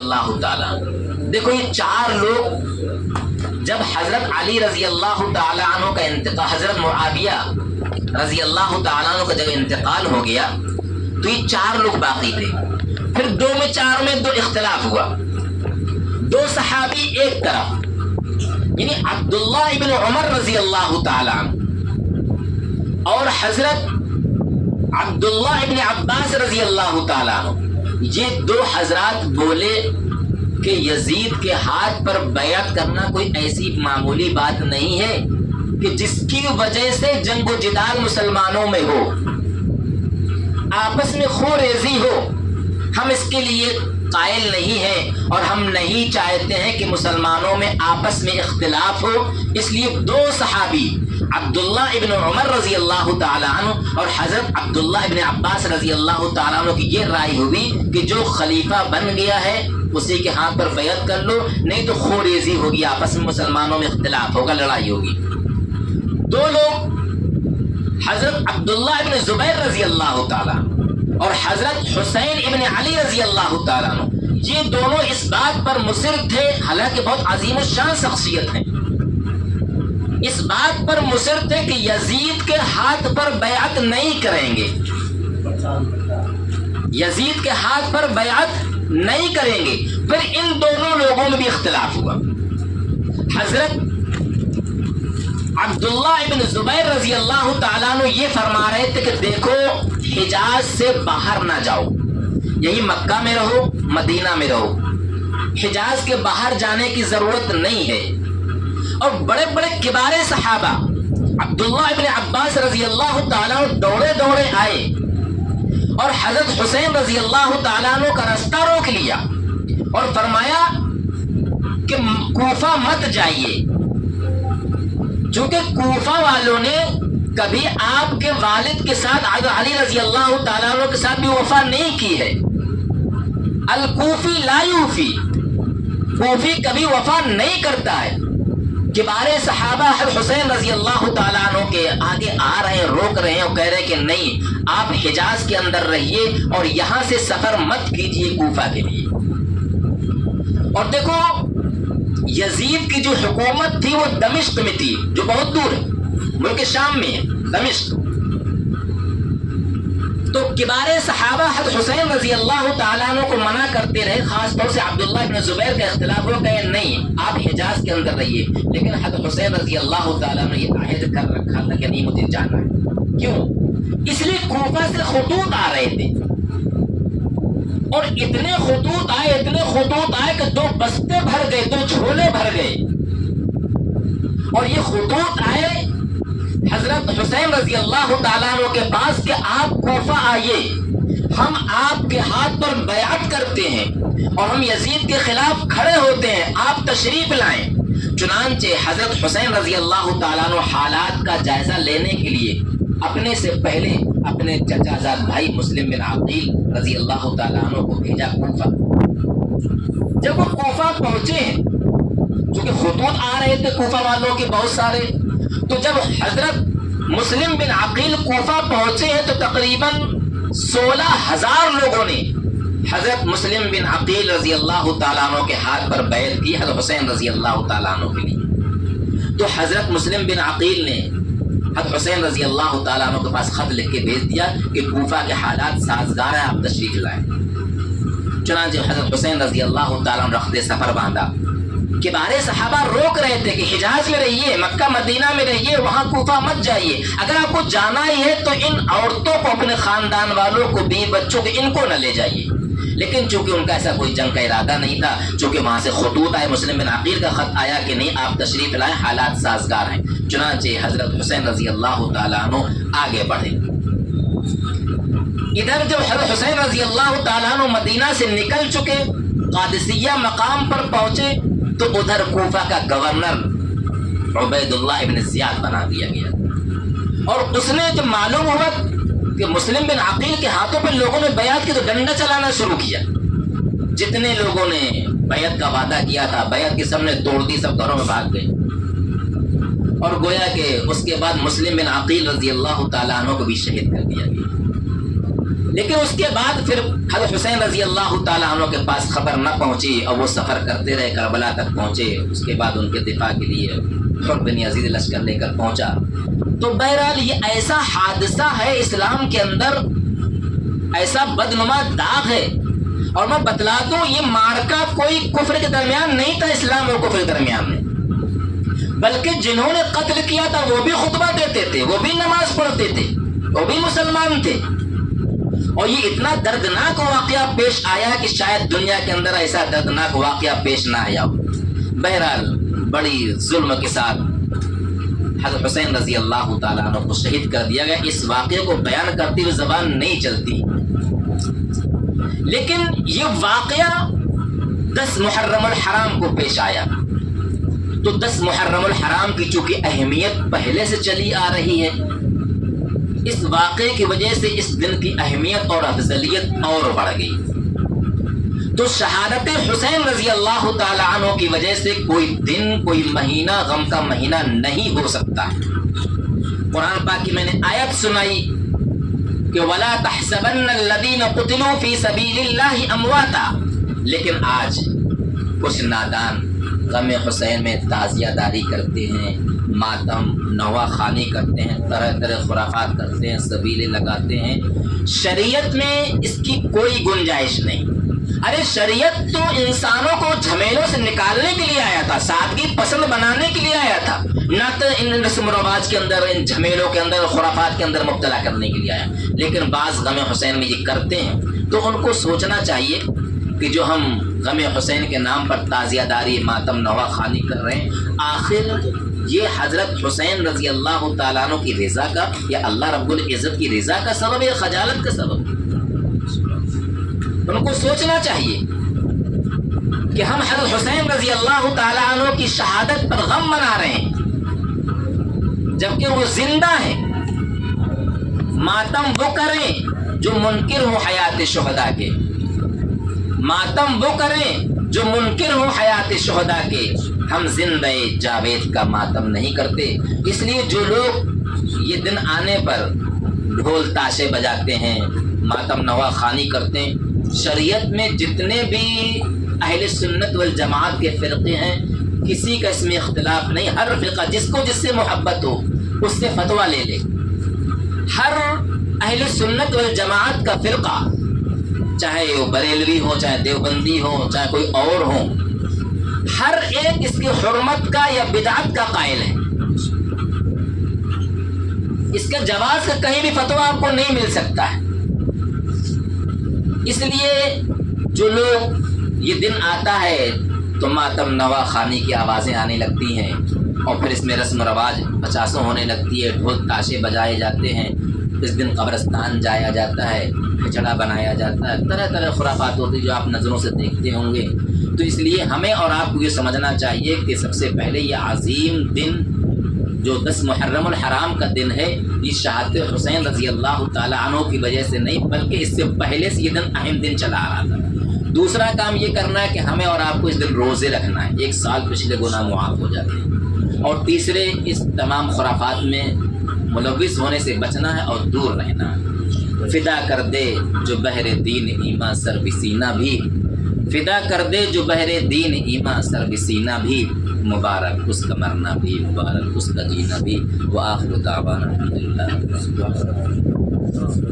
اللہ تعالیٰ. دیکھو یہ چار لوگ جب حضرت علی رضی اللہ تعالیٰ عنہ کا انتقال، حضرت معاویہ رضی اللہ تعالیٰ عنہ کا جب انتقال ہو گیا تو یہ چار لوگ باقی تھے. پھر دو میں چار میں دو اختلاف ہوا. دو صحابی ایک طرف یعنی عبداللہ ابن عمر رضی اللہ تعالیٰ عنہ اور حضرت عبداللہ ابن عباس رضی اللہ تعالیٰ عنہ، یہ دو حضرات بولے کہ یزید کے ہاتھ پر بیعت کرنا کوئی ایسی معمولی بات نہیں ہے کہ جس کی وجہ سے جنگ و جدال مسلمانوں میں ہو، آپس میں خون ریزی ہو. ہم اس کے لیے قائل نہیں ہیں اور ہم نہیں چاہتے ہیں کہ مسلمانوں میں آپس میں اختلاف ہو. اس لیے دو صحابی عبداللہ ابن عمر رضی اللہ تعالیٰ عنہ اور حضرت عبداللہ ابن عباس رضی اللہ تعالیٰ عنہ کی یہ رائے ہوئی کہ جو خلیفہ بن گیا ہے اسی کے ہاتھ پر بیعت کر لو، نہیں تو خون ریزی ہوگی، آپس میں مسلمانوں میں اختلاف ہوگا، لڑائی ہوگی. دو لوگ حضرت عبداللہ ابن زبیر رضی اللہ تعالیٰ اور حضرت حسین ابن علی رضی اللہ تعالیٰ عنہ، یہ دونوں اس بات پر مصر تھے، حالانکہ بہت عظیم الشان شخصیت ہیں، اس بات پر مصر تھے کہ یزید کے ہاتھ پر بیعت نہیں کریں گے، یزید کے ہاتھ پر بیعت نہیں کریں گے. پھر ان دونوں لوگوں میں بھی اختلاف ہوا. حضرت عبداللہ ابن زبیر رضی اللہ تعالیٰ عنہ یہ فرما رہے تھے کہ دیکھو حجاز سے باہر نہ جاؤ، یہی مکہ میں رہو، مدینہ میں رہو، حجاز کے باہر جانے کی ضرورت نہیں ہے. اور بڑے بڑے کبار صحابہ عبداللہ ابن عباس رضی اللہ تعالیٰ عنہ دوڑے دوڑے آئے اور حضرت حسین رضی اللہ تعالیٰ عنہ کا راستہ روک لیا اور فرمایا کہ کوفہ مت جائیے، چونکہ کوفہ والوں نے کبھی آپ کے والد کے ساتھ علی رضی اللہ تعالیٰ عنہ کے ساتھ بھی وفا نہیں کی ہے. الکوفی لا یوفی، کوفی کبھی وفا نہیں کرتا ہے. کبار صحابہ حسین رضی اللہ تعالیٰ عنہ کے آگے آ رہے ہیں، روک رہے ہیں اور کہہ رہے ہیں کہ نہیں، آپ حجاز کے اندر رہیے اور یہاں سے سفر مت کیجیے کوفہ کے لیے. اور دیکھو یزید کی جو حکومت تھی وہ دمشق میں تھی، جو بہت دور ہے، ملک شام میں ہے دمشق. تو کبار صحابہ حضرت حسین رضی اللہ تعالیٰ عنہ کو منع کرتے رہے، خاص طور سے عبداللہ ابن زبیر کا اختلاف ہو گئے نہیں آپ حجاز کے اندر رہیے. لیکن حضرت حسین رضی اللہ تعالیٰ نے یہ عہد کر رکھا تھا کہ نہیں مجھے جانا ہے. کیوں؟ اس لیے کوفہ سے خطوط آ رہے تھے اور اتنے خطوط آئے کہ دو بستے بھر گئے، دو جھولے بھر گئے. اور یہ خطوط آئے حضرت حسین رضی اللہ تعالیٰ عنہ کے پاس کہ آپ کوفہ آئیے، ہم آپ کے ہاتھ پر بیعت کرتے ہیں اور ہم یزید کے خلاف کھڑے ہوتے ہیں، آپ تشریف لائیں. چنانچہ حضرت حسین رضی اللہ تعالیٰ عنہ حالات کا جائزہ لینے کے لیے اپنے سے پہلے اپنے چچا زاد بھائی مسلم بن عقیل رضی اللہ تعالیٰ عنہ کو بھیجا کوفہ. جب وہ کوفہ پہنچے ہیں، چونکہ خطوط آ رہے تھے کوفہ والوں کے بہت سارے، تو جب حضرت مسلم بن عقیل کوفہ پہنچے ہیں تو تقریباً 16,000 لوگوں نے حضرت مسلم بن عقیل رضی اللہ تعالیٰ عنہ کے ہاتھ پر بیعت کی حضرت حسین رضی اللہ تعالیٰ عنہ کے لیے. تو حضرت مسلم بن عقیل نے حضرت حسین رضی اللہ تعالیٰ عنہ کے پاس خط لکھ کے بھیج دیا کہ کوفہ کے حالات سازگار ہیں، آپ تشریف لائیں. چنانچہ حضرت حسین رضی اللہ تعالیٰ عنہ رخت سفر باندھا. کبار صحابہ روک رہے تھے کہ حجاز میں رہیے، مکہ مدینہ میں رہیے، وہاں کوفہ مت جائیے. اگر آپ کو جانا ہی ہے تو ان عورتوں کو، اپنے خاندان والوں کو، بیوی بچوں کو، ان کو نہ لے جائیے. لیکن چونکہ ان کا ایسا کوئی جنگ کا ارادہ نہیں تھا، چونکہ وہاں سے خطوط آئے، مسلم بن عقیل کا خط آیا کہ نہیں آپ تشریف لائیں، حالات سازگار ہیں. چنانچہ حضرت حسین رضی اللہ تعالیٰ عنہ آگے بڑھے. ادھر جب حضرت حسین رضی اللہ تعالیٰ عنہ مدینہ سے نکل چکے، قادسیہ مقام پر پہنچے تو ادھر کوفہ کا گورنر عبید اللہ ابن زیاد بنا دیا گیا. اور اس نے جب معلوم ہوا کہ مسلم بن عقیل کے ہاتھوں پہ لوگوں نے بیعت کی تو ڈنڈا چلانا شروع کیا. جتنے لوگوں نے بیعت کا وعدہ کیا تھا بیعت کی سب نے توڑ دی، سب گھروں میں بھاگ گئے. اور گویا کہ اس کے بعد مسلم بن عقیل رضی اللہ تعالیٰ عنہ کو بھی شہید کر دیا گیا. لیکن اس کے بعد پھر حضرت حسین رضی اللہ تعالیٰ عنہ کے پاس خبر نہ پہنچی اور وہ سفر کرتے رہے، کربلا تک پہنچے، اس کے بعد ان کے دفاع کے لیے حر بن یزید لشکر لے کر پہنچا۔ تو بہرحال یہ ایسا حادثہ ہے اسلام کے اندر، ایسا بدنما داغ ہے۔ اور میں بتلا دوں یہ مارکا کوئی کفر کے درمیان نہیں تھا، اسلام اور کفر کے درمیان میں، بلکہ جنہوں نے قتل کیا تھا وہ بھی خطبہ دیتے تھے، وہ بھی نماز پڑھتے تھے، وہ بھی مسلمان تھے۔ اور یہ اتنا دردناک واقعہ پیش آیا کہ شاید دنیا کے اندر ایسا دردناک واقعہ پیش نہ آیا ہو۔ بہرحال بڑی ظلم کے ساتھ حضرت حسین رضی اللہ تعالیٰ عنہ کو شہید کر دیا گیا۔ اس واقعے کو بیان کرتے ہوئے زبان نہیں چلتی، لیکن یہ واقعہ 10 محرم الحرام کو پیش آیا۔ تو 10 محرم الحرام کی چونکہ اہمیت پہلے سے چلی آ رہی ہے، اس واقعے کی وجہ سے اس دن کی اہمیت اور افضلیت اور بڑھ گئی۔ تو شہادت حسین رضی اللہ تعالی عنہ کی وجہ سے کوئی دن، کوئی مہینہ غم کا مہینہ نہیں ہو سکتا۔ قرآن پاک کی میں نے آیت سنائی کہ وَلَا تَحْسَبَنَّ الَّذِينَ قُتِلُوا فِي سَبِيلِ اللَّهِ أَمْوَاتًا، لیکن آج کچھ نادان غم حسین میں تعزیہ داری کرتے ہیں، ماتم نوا خوانی کرتے ہیں، طرح طرح خرافات کرتے ہیں، سبیلیں لگاتے ہیں۔ شریعت میں اس کی کوئی گنجائش نہیں۔ ارے شریعت تو انسانوں کو جھمیلوں سے نکالنے کے لیے آیا تھا، سادگی پسند بنانے کے لیے آیا تھا، نہ تو ان رسم و رواج کے اندر، ان جھمیلوں کے اندر، خرافات کے اندر مبتلا کرنے کے لیے آیا۔ لیکن بعض غم حسین میں یہ کرتے ہیں تو ان کو سوچنا چاہیے کہ جو ہم غم حسین کے نام پر تعزیہ داری، ماتم نوا خوانی کر رہے ہیں، آخر یہ حضرت حسین رضی اللہ تعالیٰ عنہ کی رضا کا یا اللہ رب العزت کی رضا کا سبب ہے یا خجالت کا سبب؟ ان کو سوچنا چاہیے کہ ہم حضرت حسین رضی اللہ تعالیٰ عنہ کی شہادت پر غم منا رہے ہیں جبکہ وہ زندہ ہیں۔ ماتم وہ کریں جو منکر ہوں حیات شہداء کے، ماتم وہ کریں جو منکر ہوں حیات شہداء کے، ہم زندہ جاوید کا ماتم نہیں کرتے۔ اس لیے جو لوگ یہ دن آنے پر ڈھول تاشے بجاتے ہیں، ماتم نوا خوانی کرتے ہیں، شریعت میں جتنے بھی اہل سنت والجماعت کے فرقے ہیں کسی کا اس میں اختلاف نہیں۔ ہر فرقہ جس کو جس سے محبت ہو اس سے فتویٰ لے لے۔ ہر اہل سنت والجماعت کا فرقہ، چاہے وہ بریلوی ہو، چاہے دیوبندی ہو، چاہے کوئی اور ہو، ہر ایک اس کی حرمت کا یا بدعت کا قائل ہے۔ اس کا جواز کا کہیں بھی فتویٰ آپ کو نہیں مل سکتا ہے۔ اس لیے جو لوگ یہ دن آتا ہے تو ماتم نوا خوانی کی آوازیں آنے لگتی ہیں اور پھر اس میں رسم و رواج 50 ہونے لگتی ہے، ڈھول تاشے بجائے جاتے ہیں، اس دن قبرستان جایا جاتا ہے، کھچڑا بنایا جاتا ہے، طرح طرح خرافات ہوتی جو آپ نظروں سے دیکھتے ہوں گے۔ تو اس لیے ہمیں اور آپ کو یہ سمجھنا چاہیے کہ سب سے پہلے یہ عظیم دن جو 10 محرم الحرام کا دن ہے، یہ شہادت حسین رضی اللہ تعالیٰ عنہ کی وجہ سے نہیں بلکہ اس سے پہلے سے یہ دن اہم دن چلا آ رہا تھا۔ دوسرا کام یہ کرنا ہے کہ ہمیں اور آپ کو اس دن روزے رکھنا ہے، 1 سال پچھلے گناہ معاف ہو جاتے ہیں۔ اور تیسرے، اس تمام خرافات میں ملوث ہونے سے بچنا ہے اور دور رہنا ہے۔ فدا کر دے جو بحر دین ایماں سر بسینہ بھی، فدا کر دے جو بحر دین ایماں سر بسینہ بھی، مبارک اس کا مرنا بھی، مبارک اس کا جینا بھی۔ وآخر دعوانا الحمدللہ۔